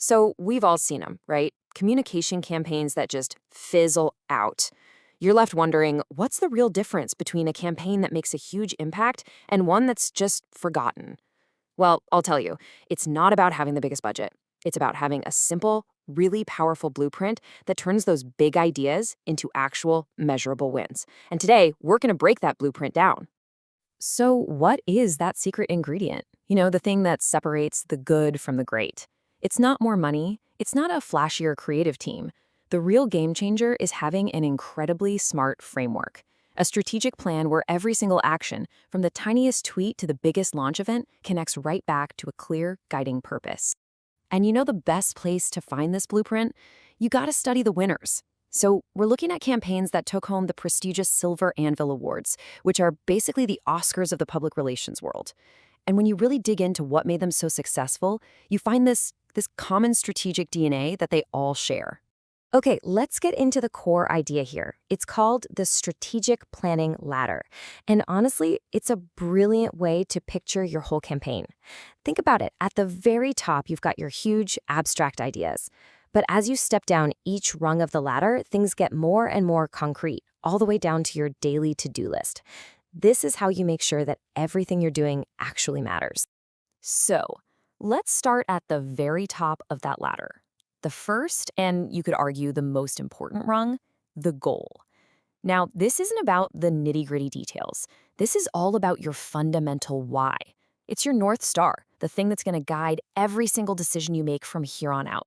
So we've all seen them, right? Communication campaigns that just fizzle out. You're left wondering, what's the real difference between a campaign that makes a huge impact and one that's just forgotten? Well, I'll tell you, it's not about having the biggest budget. It's about having a simple, really powerful blueprint that turns those big ideas into actual measurable wins. And today, we're going to break that blueprint down. So, what is that secret ingredient? The thing that separates the good from the great. It's not more money, it's not a flashier creative team. The real game changer is having an incredibly smart framework. A strategic plan where every single action, from the tiniest tweet to the biggest launch event, connects right back to a clear, guiding purpose. And the best place to find this blueprint? You gotta study the winners. So we're looking at campaigns that took home the prestigious Silver Anvil Awards, which are basically the Oscars of the public relations world. And when you really dig into what made them so successful, you find this common strategic DNA that they all share. Okay, let's get into the core idea here. It's called the strategic planning ladder. And honestly, it's a brilliant way to picture your whole campaign. Think about it. At the very top, you've got your huge abstract ideas. But as you step down each rung of the ladder, things get more and more concrete, all the way down to your daily to-do list. This is how you make sure that everything you're doing actually matters. So let's start at the very top of that ladder. The first, and you could argue the most important rung, the goal. Now, this isn't about the nitty-gritty details. This is all about your fundamental why. It's your North Star, the thing that's going to guide every single decision you make from here on out.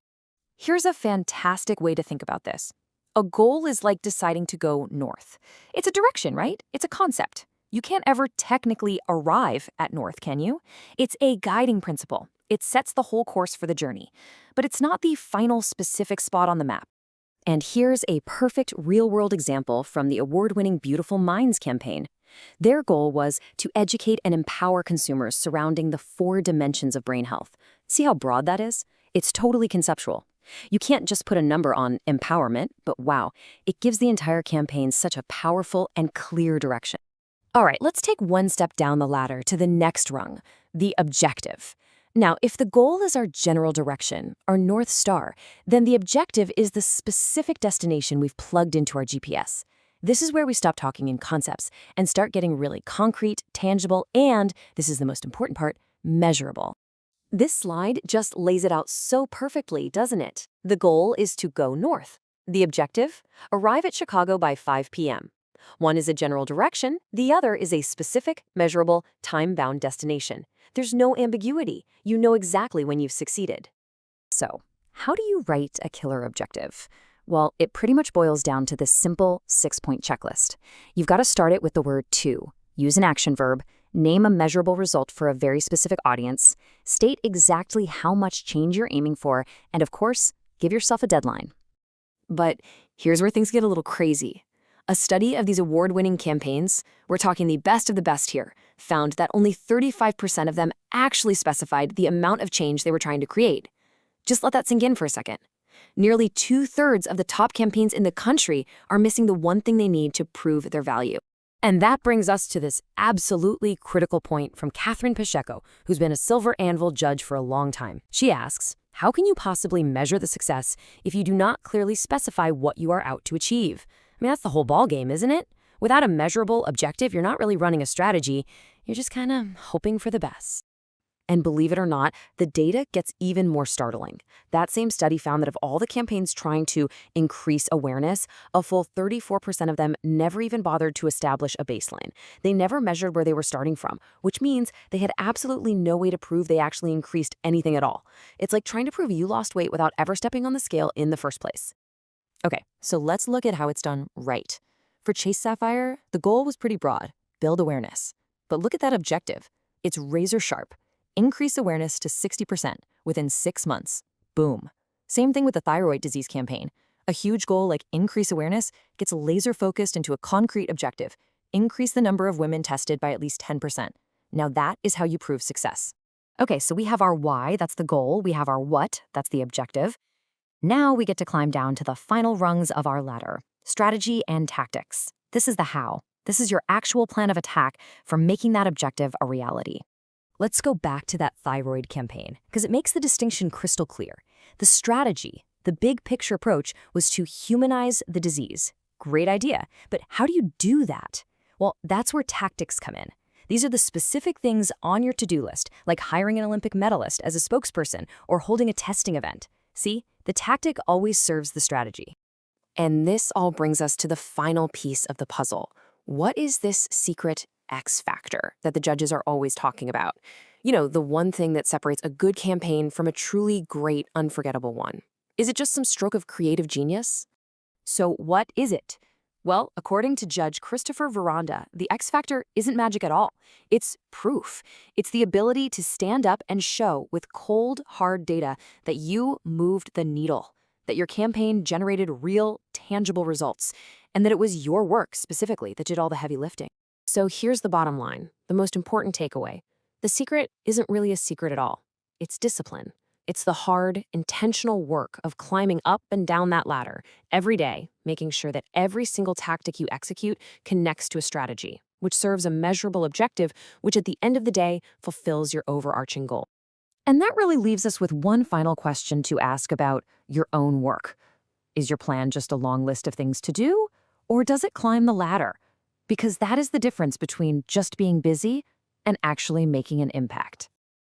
Here's a fantastic way to think about this. A goal is like deciding to go north. It's a direction, right? It's a concept. You can't ever technically arrive at north, can you? It's a guiding principle. It sets the whole course for the journey, but it's not the final specific spot on the map. And here's a perfect real-world example from the award-winning Beautiful Minds campaign. Their goal was to educate and empower consumers surrounding the 4 dimensions of brain health. See how broad that is? It's totally conceptual. You can't just put a number on empowerment, but wow, it gives the entire campaign such a powerful and clear direction. All right, let's take one step down the ladder to the next rung, the objective. Now, if the goal is our general direction, our North Star, then the objective is the specific destination we've plugged into our GPS. This is where we stop talking in concepts and start getting really concrete, tangible, and, this is the most important part, measurable. This slide just lays it out so perfectly, doesn't it? The goal is to go north. The objective? Arrive at Chicago by 5 p.m. One is a general direction, the other is a specific, measurable, time-bound destination. There's no ambiguity. You know exactly when you've succeeded. So, how do you write a killer objective? Well, it pretty much boils down to this simple 6-point checklist. You've got to start it with the word to, use an action verb, name a measurable result for a very specific audience, state exactly how much change you're aiming for, and of course, give yourself a deadline. But here's where things get a little crazy. A study of these award-winning campaigns, we're talking the best of the best here, found that only 35% of them actually specified the amount of change they were trying to create. Just let that sink in for a second. Nearly 2/3 of the top campaigns in the country are missing the one thing they need to prove their value. And that brings us to this absolutely critical point from Catherine Pacheco, who's been a Silver Anvil judge for a long time. She asks, how can you possibly measure the success if you do not clearly specify what you are out to achieve? I mean, that's the whole ballgame, isn't it? Without a measurable objective, you're not really running a strategy. You're just kind of hoping for the best. And believe it or not, the data gets even more startling. That same study found that of all the campaigns trying to increase awareness, a full 34% of them never even bothered to establish a baseline. They never measured where they were starting from, which means they had absolutely no way to prove they actually increased anything at all. It's like trying to prove you lost weight without ever stepping on the scale in the first place. Okay, so let's look at how it's done right. For Chase Sapphire, the goal was pretty broad, build awareness. But look at that objective. It's razor sharp. Increase awareness to 60% within 6 months. Boom. Same thing with the thyroid disease campaign. A huge goal like increase awareness gets laser focused into a concrete objective. Increase the number of women tested by at least 10%. Now that is how you prove success. Okay, so we have our why, that's the goal. We have our what, that's the objective. Now we get to climb down to the final rungs of our ladder, strategy and tactics. This is the how. This is your actual plan of attack for making that objective a reality. Let's go back to that thyroid campaign, because it makes the distinction crystal clear. The strategy, the big picture approach, was to humanize the disease. Great idea, but how do you do that? Well, that's where tactics come in. These are the specific things on your to-do list, like hiring an Olympic medalist as a spokesperson or holding a testing event. See, the tactic always serves the strategy. And this all brings us to the final piece of the puzzle. What is this secret X factor that the judges are always talking about? You know, the one thing that separates a good campaign from a truly great, unforgettable one. Is it just some stroke of creative genius? So what is it? Well, according to Judge Christopher Veranda, the X factor isn't magic at all. It's proof. It's the ability to stand up and show with cold, hard data that you moved the needle, that your campaign generated real, tangible results, and that it was your work specifically that did all the heavy lifting. So here's the bottom line, the most important takeaway. The secret isn't really a secret at all. It's discipline. It's the hard, intentional work of climbing up and down that ladder every day, making sure that every single tactic you execute connects to a strategy, which serves a measurable objective, which at the end of the day fulfills your overarching goal. And that really leaves us with one final question to ask about your own work. Is your plan just a long list of things to do, or does it climb the ladder? Because that is the difference between just being busy and actually making an impact.